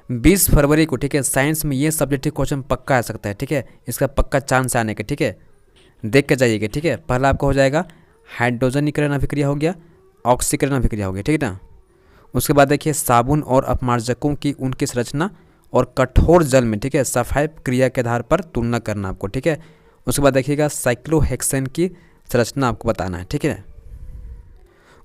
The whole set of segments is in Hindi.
20 फरवरी को, ठीक है, साइंस में ये सब्जेक्टिव क्वेश्चन पक्का आ सकता है, ठीक है, इसका पक्का चांस आने का, ठीक है, देख के जाइएगा, ठीक है। पहला आपका हो जाएगा हाइड्रोजनीकरण अभिक्रिया हो गया, ऑक्सीकरण अभिक्रिया हो गया, ठीक है ना। उसके बाद देखिए साबुन और अपमार्जकों की उनकी संरचना और कठोर जल में, ठीक है, सफाई क्रिया के आधार पर तुलना करना आपको, ठीक है। उसके बाद देखिएगा साइक्लोहेक्सेन की संरचना आपको बताना है, ठीक है।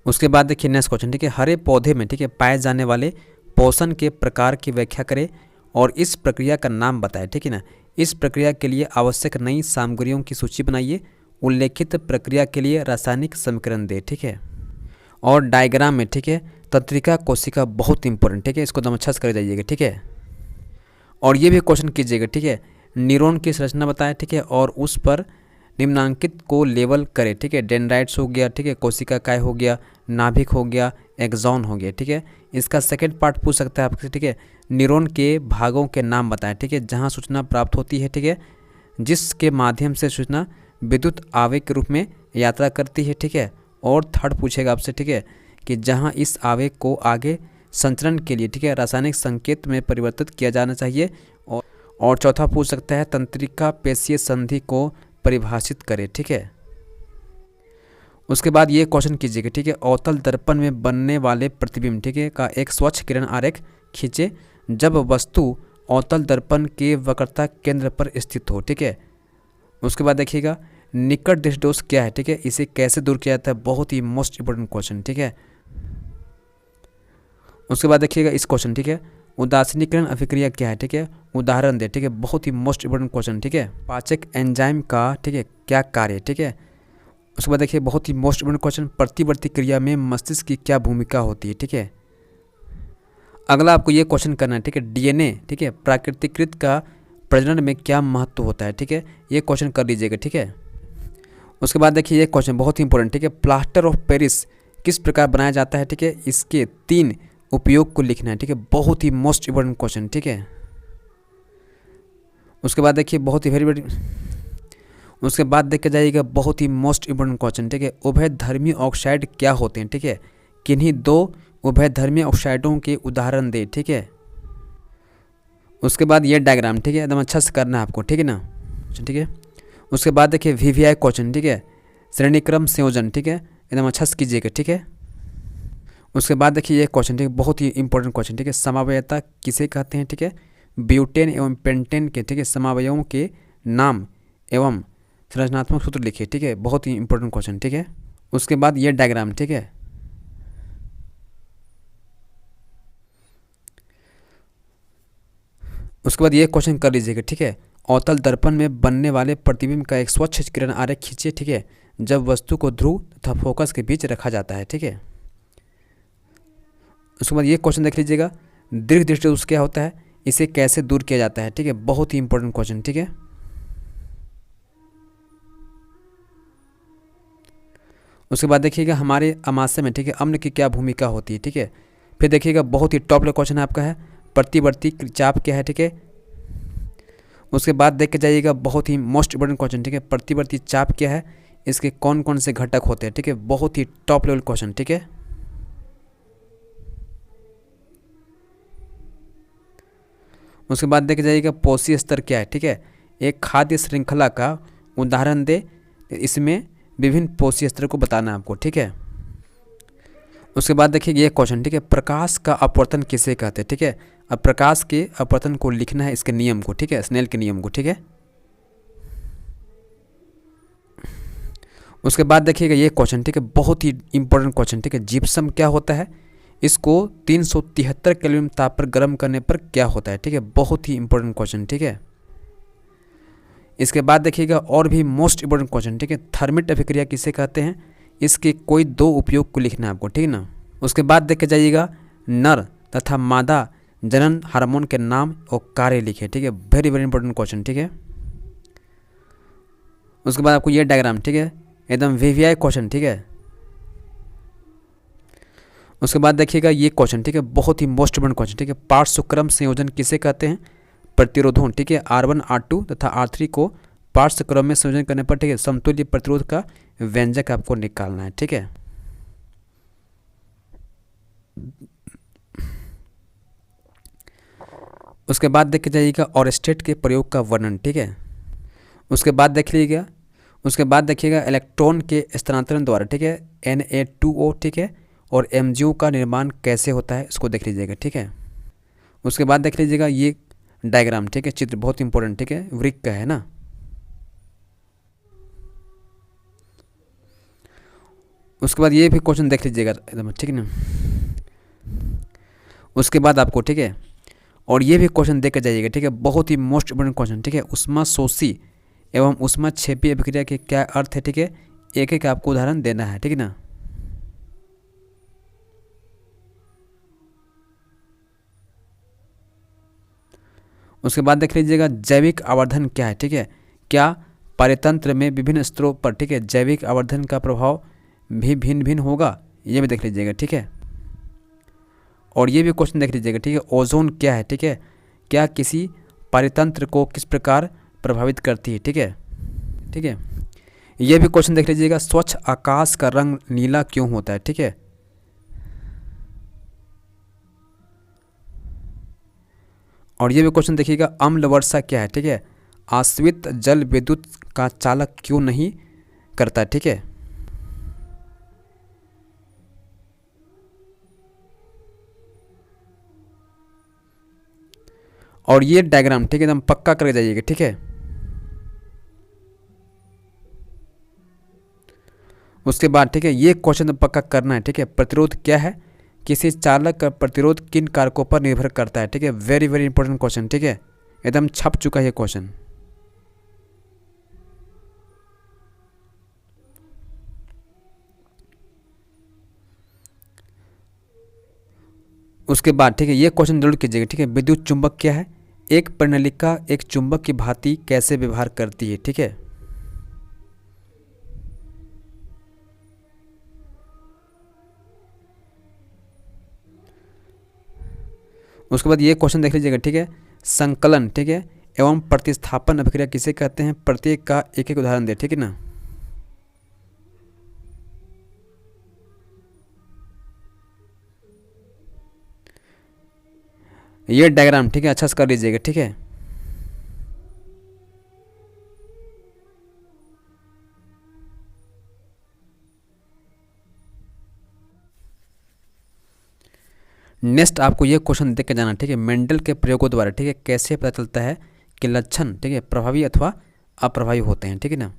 उसके बाद देखिए नेक्स्ट क्वेश्चन, ठीक है, हरे पौधे में, ठीक है, पाए जाने वाले पोषण के प्रकार की व्याख्या करें और इस प्रक्रिया का नाम बताएं, ठीक है ना। इस प्रक्रिया के लिए आवश्यक नई सामग्रियों की सूची बनाइए, उल्लेखित प्रक्रिया के लिए रासायनिक समीकरण दें, ठीक है। और डायग्राम में, ठीक है, तंत्रिका कोशिका बहुत इंपॉर्टेंट, ठीक है, इसको एकदम अच्छा से कर जाइएगा, ठीक है। और ये भी क्वेश्चन कीजिएगा, ठीक है, न्यूरॉन की संरचना बताएं, ठीक है, और उस पर निम्नांकित को लेवल करें, ठीक है। डेंड्राइट्स हो गया, ठीक है, कोशिका काय हो गया, नाभिक हो गया, एक्सॉन हो गया, ठीक है। इसका सेकंड पार्ट पूछ सकता है आपसे, ठीक है, न्यूरॉन के भागों के नाम बताएं, ठीक है, जहां सूचना प्राप्त होती है, ठीक है, जिसके माध्यम से सूचना विद्युत आवेग के रूप में यात्रा करती है, ठीक है। और थर्ड पूछेगा आपसे, ठीक है, कि जहां इस आवेग को आगे संचरण के लिए, ठीक है, रासायनिक संकेत में परिवर्तित किया जाना चाहिए। और चौथा पूछ सकता है तंत्रिका पेशीय संधि को परिभाषित करें, ठीक है। उसके बाद ये क्वेश्चन कीजिएगा, ठीक है, अवतल दर्पण में बनने वाले प्रतिबिंब, ठीक है, का एक स्वच्छ किरण आरेख खींचे जब वस्तु अवतल दर्पण के वक्रता केंद्र पर स्थित हो, ठीक है। उसके बाद देखिएगा निकट दृष्टिदोष क्या है, ठीक है, इसे कैसे दूर किया जाता है, बहुत ही मोस्ट इंपोर्टेंट क्वेश्चन, ठीक है। उसके बाद देखिएगा इस क्वेश्चन, ठीक है, उदासीनीकरण अभिक्रिया क्या है, ठीक है, उदाहरण दे, ठीक है, बहुत ही मोस्ट इंपोर्टेंट क्वेश्चन, ठीक है। पाचक एंजाइम का, ठीक है, क्या कार्य, ठीक है। उसके बाद देखिए बहुत ही मोस्ट इंपोर्टेंट क्वेश्चन, प्रतिवर्ती क्रिया में मस्तिष्क की क्या भूमिका होती है, ठीक है। अगला आपको ये क्वेश्चन करना है, ठीक है, डीएनए, ठीक है, प्राकृतिकृत का प्रजनन में क्या महत्व होता है, ठीक है, ये क्वेश्चन कर लीजिएगा, ठीक है। उसके बाद देखिए ये क्वेश्चन बहुत ही इंपॉर्टेंट, ठीक है, प्लास्टर ऑफ पेरिस किस प्रकार बनाया जाता है, ठीक है, इसके 3 उपयोग को लिखना है, ठीक है, बहुत ही मोस्ट इंपॉर्टेंट क्वेश्चन, ठीक है। उसके बाद देखिए बहुत ही वेरी उसके बाद देख के जाइएगा बहुत ही मोस्ट इंपॉर्टेंट क्वेश्चन, ठीक है, उभयधर्मी ऑक्साइड क्या होते हैं, ठीक है, किन्हीं 2 उभयधर्मी ऑक्साइडों के उदाहरण दे, ठीक है। उसके बाद ये डायग्राम, ठीक है, एकदम अच्छा से करना है आपको, ठीक है ना, ठीक है। उसके बाद देखिए वीवीआई क्वेश्चन, ठीक है, श्रेणीक्रम संयोजन, ठीक है, एकदम अच्छा से कीजिएगा, ठीक है। उसके बाद देखिए ये क्वेश्चन, ठीक है, बहुत ही इंपॉर्टेंट क्वेश्चन, ठीक है, समवायता किसे कहते हैं, ठीक है, ब्यूटेन एवं पेंटेन के, ठीक है, समवायों के नाम एवं संरचनात्मक सूत्र लिखिए, ठीक है, बहुत ही इंपॉर्टेंट क्वेश्चन, ठीक है। उसके बाद ये डायग्राम, ठीक है। उसके बाद ये क्वेश्चन कर लीजिएगा, ठीक है, अवतल दर्पण में बनने वाले प्रतिबिंब का एक स्वच्छ किरण आरेख खींचिए, ठीक है, जब वस्तु को ध्रुव तथा फोकस के बीच रखा जाता है, ठीक है। उसके बाद ये क्वेश्चन देख लीजिएगा दीर्घ दृष्टिदोष क्या होता है, इसे कैसे दूर किया जाता है, ठीक है, बहुत ही इंपॉर्टेंट क्वेश्चन, ठीक है। उसके बाद देखिएगा हमारे अमाशय में, ठीक है, अम्ल की क्या भूमिका होती है, ठीक है। फिर देखिएगा बहुत ही टॉप लेवल क्वेश्चन आपका है प्रतिवर्ती चाप क्या है, ठीक है। उसके बाद देख के जाइएगा बहुत ही मोस्ट इंपोर्टेंट क्वेश्चन, ठीक है, प्रतिवर्ती चाप क्या है, इसके कौन कौन से घटक होते हैं, ठीक है, बहुत ही टॉप लेवल क्वेश्चन, ठीक है। उसके बाद देख के जाइएगा पोषी स्तर क्या है, ठीक है, एक खाद्य श्रृंखला का उदाहरण दे, इसमें विभिन्न पोषी स्तर को बताना है आपको, ठीक है। उसके बाद देखिए ये क्वेश्चन, ठीक है, प्रकाश का अपवर्तन किसे कहते हैं, ठीक है। अब प्रकाश के अपवर्तन को लिखना है, इसके नियम को, ठीक है, स्नेल के नियम को, ठीक है। उसके बाद देखिएगा ये क्वेश्चन, ठीक है, बहुत ही इंपॉर्टेंट क्वेश्चन, ठीक है, जिप्सम क्या होता है, इसको 373 केल्विन ताप पर गर्म करने पर क्या होता है, ठीक है, बहुत ही इंपॉर्टेंट क्वेश्चन, ठीक है। इसके बाद देखिएगा और भी मोस्ट इंपॉर्टेंट क्वेश्चन, ठीक है, थर्मिट अभिक्रिया किसे कहते हैं, इसके कोई 2 उपयोग को लिखना है आपको, ठीक है ना। उसके बाद देख के जाइएगा नर तथा मादा जनन हार्मोन के नाम और कार्य लिखे, ठीक है, वेरी वेरी इंपॉर्टेंट क्वेश्चन, ठीक है। उसके बाद आपको ये डायग्राम, ठीक है, एकदम वीवीआई क्वेश्चन, ठीक है। उसके बाद देखिएगा ये क्वेश्चन, ठीक है, बहुत ही मोस्ट इंपॉर्टेंट क्वेश्चन, ठीक है, पार्श्वक्रम संयोजन किसे कहते हैं, प्रतिरोधों, ठीक है, R1 R2 तथा R3 को पार्श्वक्रम में संयोजन करने पर, ठीक है, समतुल्य प्रतिरोध का व्यंजक आपको निकालना है, ठीक है। उसके बाद देख के जाइएगा और स्टेट के प्रयोग का वर्णन, ठीक है। उसके बाद देख लीजिएगा, उसके बाद देखिएगा इलेक्ट्रॉन के स्थानांतरण द्वारा, ठीक है, Na2O, ठीक है, और MgO का निर्माण कैसे होता है इसको देख लीजिएगा, ठीक है। उसके बाद देख लीजिएगा ये डायग्राम, ठीक है, चित्र बहुत इंपॉर्टेंट, ठीक है, वृक्क का है ना। उसके बाद ये भी क्वेश्चन देख लीजिएगा एकदम, ठीक है ना। उसके बाद आपको, ठीक है, और ये भी क्वेश्चन देख कर जाइएगा, ठीक है, बहुत ही मोस्ट इंपोर्टेंट क्वेश्चन, ठीक है। उष्मा शोषी एवं उष्मा क्षेपी अभिक्रिया के क्या अर्थ है, ठीक है, एक एक आपको उदाहरण देना है, ठीक है ना। उसके बाद देख लीजिएगा जैविक आवर्धन क्या है, ठीक है, क्या पारतंत्र में विभिन्न स्तरों पर, ठीक है, जैविक आवर्धन का प्रभाव भी भिन्न भिन्न होगा, ये भी देख लीजिएगा, ठीक है। और ये भी क्वेश्चन देख लीजिएगा, ठीक है, ओजोन क्या है, ठीक है, क्या किसी पारतंत्र को किस प्रकार प्रभावित करती है, ठीक है, ठीक है। ये भी क्वेश्चन देख लीजिएगा स्वच्छ आकाश का रंग नीला क्यों होता है, ठीक है। और ये भी क्वेश्चन देखिएगा अम्ल वर्षा क्या है, ठीक है, आश्रित जल विद्युत का चालक क्यों नहीं करता, ठीक है। और ये डायग्राम, ठीक है, एकदम पक्का करके जाइएगा, ठीक है। उसके बाद, ठीक है, ये क्वेश्चन पक्का करना है, ठीक है, प्रतिरोध क्या है, किसी चालक का प्रतिरोध किन कारकों पर निर्भर करता है, ठीक है। वेरी वेरी इंपॉर्टेंट क्वेश्चन, ठीक है, एकदम छप चुका है ये क्वेश्चन। उसके बाद, ठीक है, ये क्वेश्चन जरूर कीजिएगा, ठीक है, विद्युत चुंबक क्या है, एक परिणलिका एक चुंबक की भांति कैसे व्यवहार करती है, ठीक है। उसके बाद ये क्वेश्चन देख लीजिएगा, ठीक है, संकलन, ठीक है, एवं प्रतिस्थापन अभिक्रिया किसे कहते हैं, प्रत्येक का एक एक उदाहरण दे, ठीक है ना। ये डायग्राम, ठीक है, अच्छा से कर लीजिएगा, ठीक है। नेक्स्ट आपको ये क्वेश्चन देख के जाना, ठीक है, मेंडल के प्रयोगों द्वारा, ठीक है, कैसे पता चलता है कि लक्षण, ठीक है, प्रभावी अथवा अप्रभावी होते हैं, ठीक है ना।